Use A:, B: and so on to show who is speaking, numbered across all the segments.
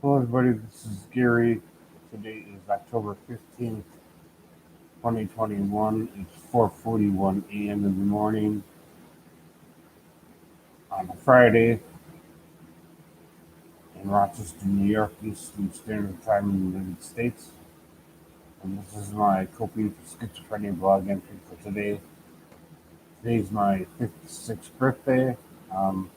A: Hello, everybody. This is Gary. Today is October 15th, 2021. It's 4:41 a.m. in the morning on a Friday in Rochester, New York, Eastern Standard Time in the United States. And this is my coping for schizophrenia blog entry for today. Today's my 56th birthday. Um,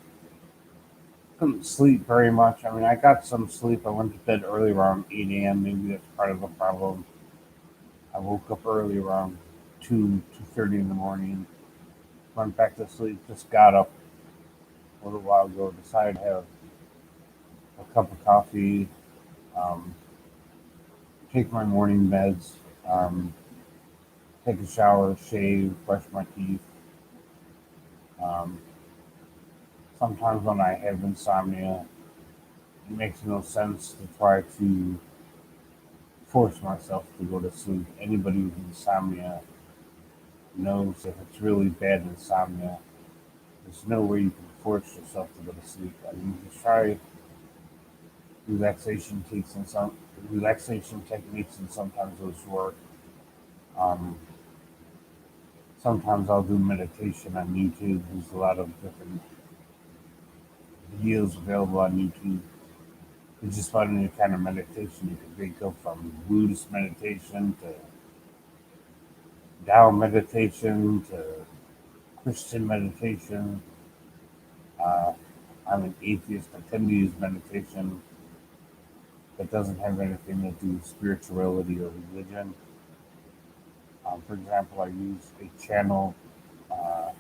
A: couldn't sleep very much. I mean, I got some sleep. I went to bed early around 8 a.m. Maybe that's part of the problem. I woke up early around 2:30 in the morning, went back to sleep, just got up a little while ago, decided to have a cup of coffee, um, take my morning meds, um, take a shower, shave, brush my teeth. Um, Sometimes when I have insomnia, it makes no sense to try to force myself to go to sleep. Anybody with insomnia knows if it's really bad insomnia, there's no way you can force yourself to go to sleep. I mean, you can try relaxation techniques and sometimes those work. Um, Sometimes I'll do meditation on YouTube. There's a lot of different videos available on YouTube. It's just about any kind of meditation you can think of, from Buddhist meditation to Tao meditation to Christian meditation. Uh, I'm an atheist. I tend to use meditation that doesn't have anything to do with spirituality or religion. For example, I use a channel uh,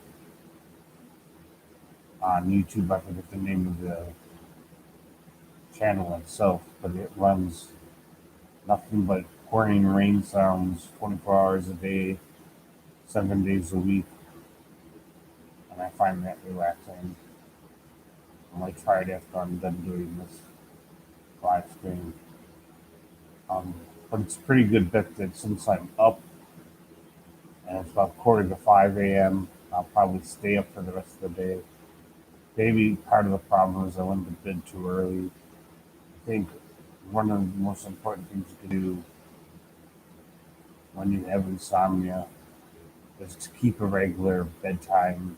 A: on YouTube. I forget the name of the channel itself, but it runs nothing but pouring rain sounds 24 hours a day, 7 days a week, and I find that relaxing. I might try it after I'm done doing this live stream. Um, but it's a pretty good bet that since I'm up and it's about quarter to 5 a.m., I'll probably stay up for the rest of the day. Maybe part of the problem is I went to bed too early. I think one of the most important things you can do when you have insomnia is to keep a regular bedtime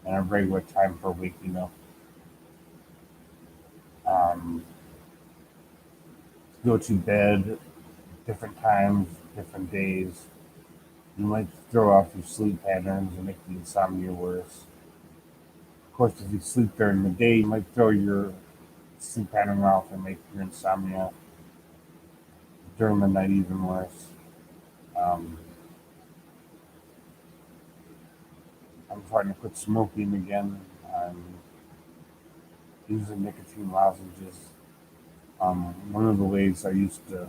A: and a regular time for waking up. Um, Go to bed different times, different days. You might throw off your sleep patterns and make the insomnia worse. Of course, if you sleep during the day, you might throw your sleep pattern off and make your insomnia during the night even worse. Um, I'm trying to quit smoking again. I'm using nicotine lozenges. One of the ways I used to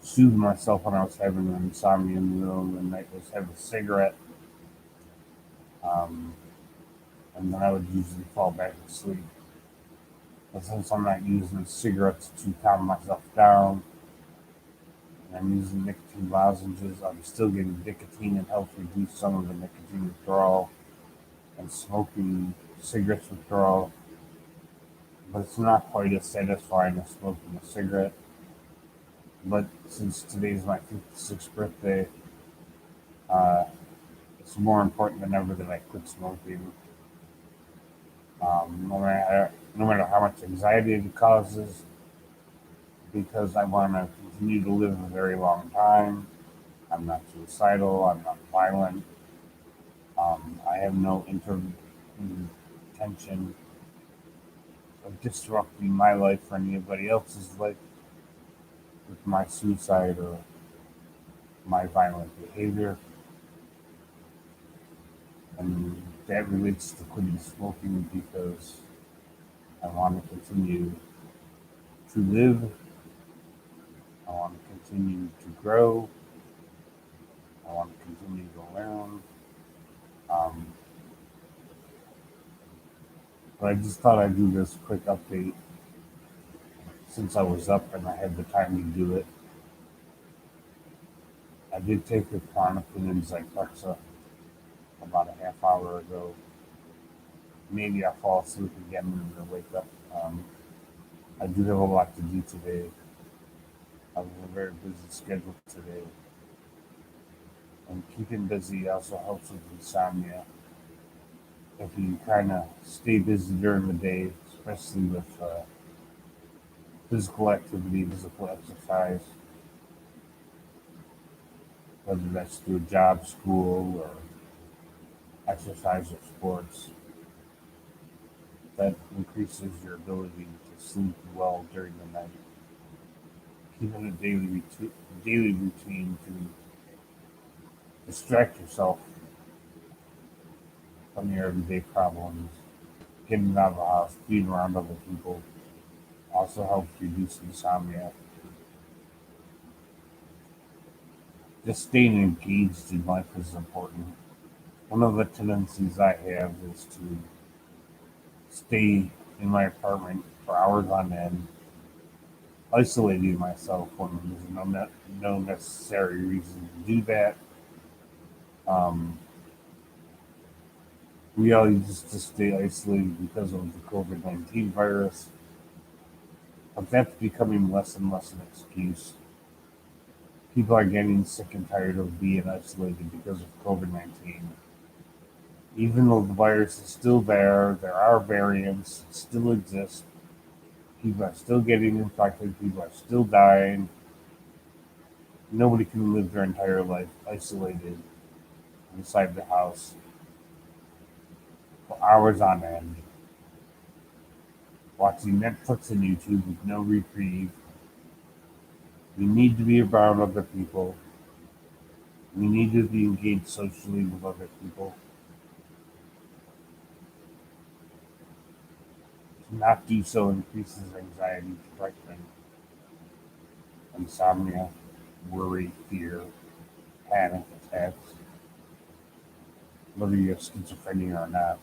A: soothe myself when I was having an insomnia in the middle of the night was have a cigarette, um, and then I would usually fall back asleep. But since I'm not using cigarettes to calm myself down, and I'm using nicotine lozenges, I'm still getting nicotine and helps reduce some of the nicotine withdrawal and smoking cigarettes withdrawal. But it's not quite as satisfying as smoking a cigarette. But since today's my 56th birthday, uh, it's more important than ever that I quit smoking. No matter how much anxiety it causes, because I want to continue to live a very long time. I'm not suicidal. I'm not violent. I have no intention of disrupting my life or anybody else's life with my suicide or my violent behavior. And that relates to quitting smoking because I want to continue to live. I want to continue to grow. I want to continue to learn. Um, but I just thought I'd do this quick update since I was up and I had the time to do it. I did take a Clonopin and Zyprexa about a half hour ago. Maybe I'll fall asleep again and then wake up. I do have a lot to do today. I have a very busy schedule today. And keeping busy also helps with insomnia. If you kind of stay busy during the day, especially with physical activity, physical exercise, whether that's through a job, school, or exercise or sports, that increases your ability to sleep well during the night. Keeping a daily routine to distract yourself from your everyday problems, getting out of the house, being around other people, also helps reduce insomnia. Just staying engaged in life is important. One of the tendencies I have is to stay in my apartment for hours on end, isolating myself when there's no necessary reason to do that. Um, we all used to stay isolated because of the COVID-19 virus, but that's becoming less and less an excuse. People are getting sick and tired of being isolated because of COVID-19. Even though the virus is still there are variants that still exist, people are still getting infected, people are still dying. Nobody can live their entire life isolated inside the house for hours on end, watching Netflix and YouTube with no reprieve. We need to be around other people. We need to be engaged socially with other people. To not do so increases anxiety, depression, insomnia, worry, fear, panic attacks, whether you have schizophrenia or not.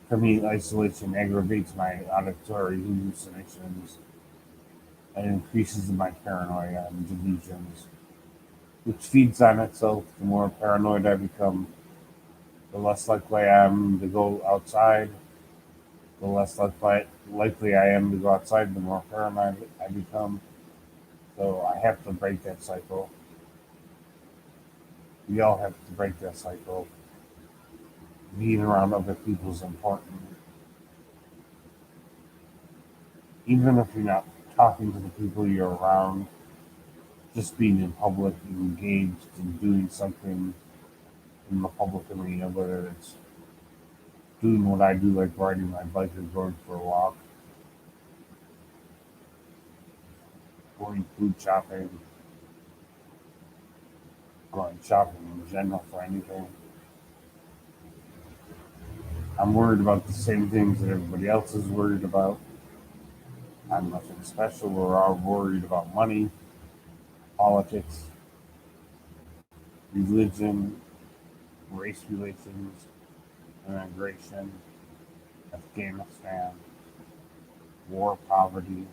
A: For me, isolation aggravates my auditory hallucinations and increases my paranoia and delusions, which feeds on itself. The more paranoid I become, the less likely I am to go outside. The less likely I am to go outside, the more paranoid I become. So I have to break that cycle. We all have to break that cycle. Being around other people is important. Even if you're not talking to the people you're around, just being in public, engaged in doing something in the public arena, whether it's doing what I do, like riding my bike or going for a walk, going food shopping, going shopping in general for anything. I'm worried about the same things that everybody else is worried about. I'm nothing special. We're all worried about money, politics, religion, race relations, immigration, Afghanistan, war, poverty.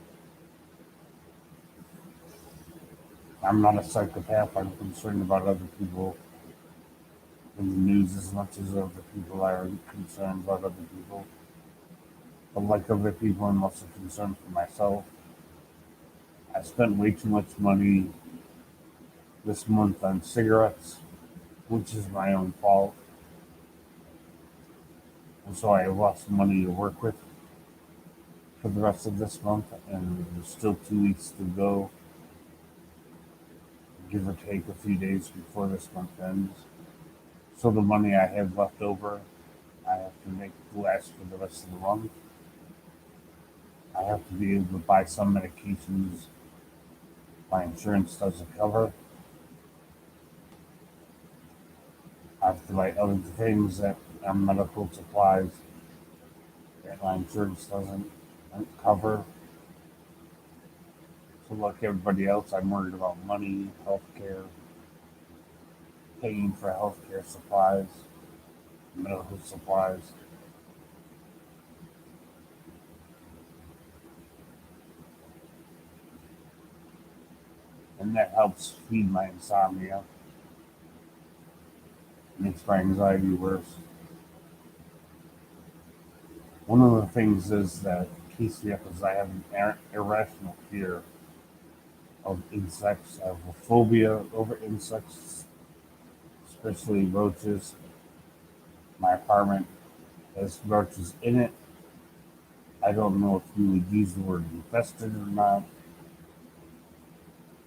A: I'm not a psychopath. I'm concerned about other people in the news as much as other people are concerned about other people. But like other people, I'm also concerned for myself. I spent way too much money this month on cigarettes, which is my own fault. And so I lost money to work with for the rest of this month, and there's still 2 weeks to go, give or take a few days before this month ends. So the money I have left over, I have to make last for the rest of the month. I have to be able to buy some medications my insurance doesn't cover. I have to buy other things that are medical supplies that my insurance doesn't cover. So like everybody else, I'm worried about money, healthcare, paying for healthcare supplies, medical supplies. And that helps feed my insomnia, makes my anxiety worse. One of the things is that keeps me up is I have an irrational fear of insects. I have a phobia over insects, especially roaches. My apartment has roaches in it. I don't know if you would use the word infested or not,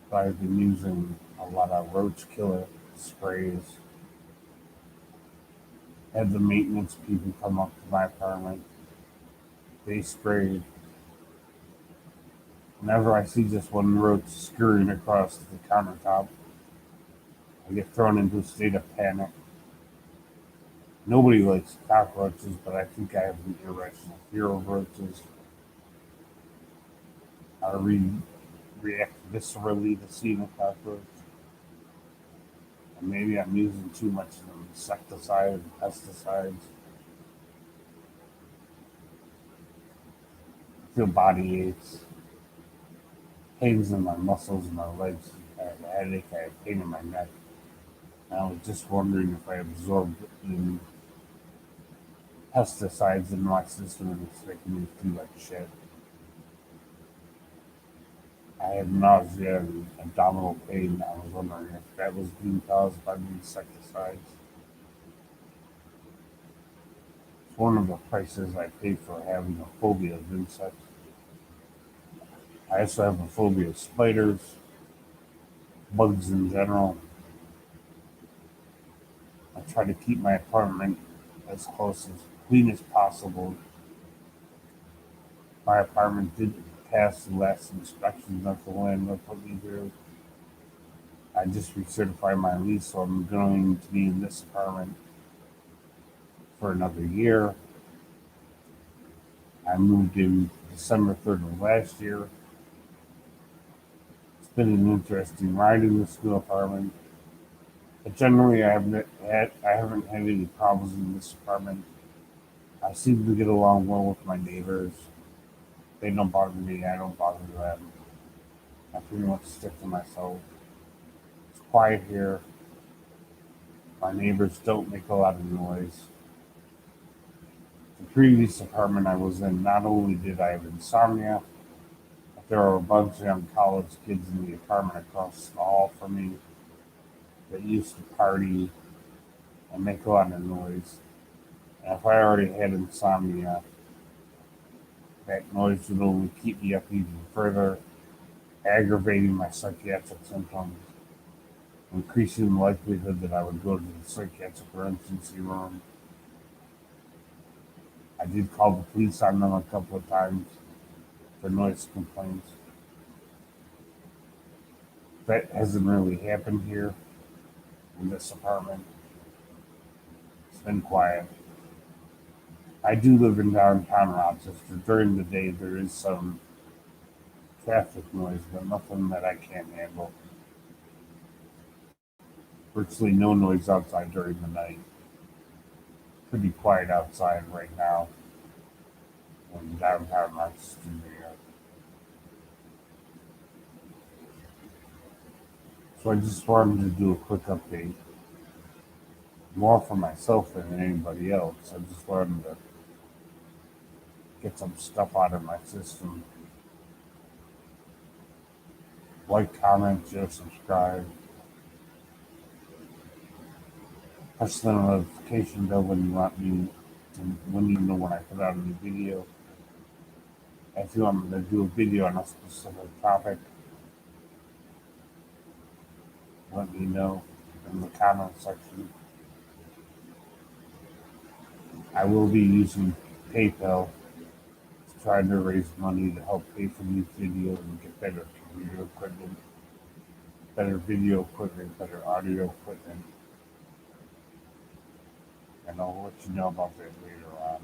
A: but I've been using a lot of roach killer sprays. Had the maintenance people come up to my apartment. They sprayed. Whenever I see just one roach scurrying across the countertop, I get thrown into a state of panic. Nobody likes cockroaches, but I think I have an irrational fear of roaches. I react viscerally to seeing a cockroach. And maybe I'm using too much insecticide and pesticides. I feel body aches, pains in my muscles and my legs. I have a headache, I have pain in my neck. And I was just wondering if I absorbed in pesticides in my system and it's making me feel like shit. I had nausea and abdominal pain. I was wondering if that was being caused by the insecticides. It's one of the prices I pay for having a phobia of insects. I also have a phobia of spiders, bugs in general. I try to keep my apartment as close as clean as possible. My apartment did pass the last inspection that the landlord put me through. I just recertified my lease, so I'm going to be in this apartment for another year. I moved in December 3rd of last year. It's been an interesting ride in this new apartment. But generally, I haven't had any problems in this apartment. I seem to get along well with my neighbors. They don't bother me. I don't bother them. I pretty much stick to myself. It's quiet here. My neighbors don't make a lot of noise. The previous apartment I was in, not only did I have insomnia, but there were a bunch of young college kids in the apartment across the hall from me that used to party and make a lot of noise. And if I already had insomnia, that noise would only keep me up even further, aggravating my psychiatric symptoms, increasing the likelihood that I would go to the psychiatric emergency room. I did call the police on them a couple of times for noise complaints. That hasn't really happened here in this apartment. It's been quiet. I do live in downtown Rochester. During the day, there is some traffic noise, but nothing that I can't handle. Virtually no noise outside during the night. Pretty quiet outside right now in downtown Rochester, New York. So I just wanted to do a quick update, more for myself than anybody else. I just wanted to get some stuff out of my system. Like, comment, share, subscribe. Press the notification bell when you want me to, when you know when I put out a new video. If you want me to do a video on a specific topic, let me know in the comment section. I will be using PayPal to try to raise money to help pay for these videos and get better computer equipment, better video equipment, better audio equipment. And I'll let you know about that later on.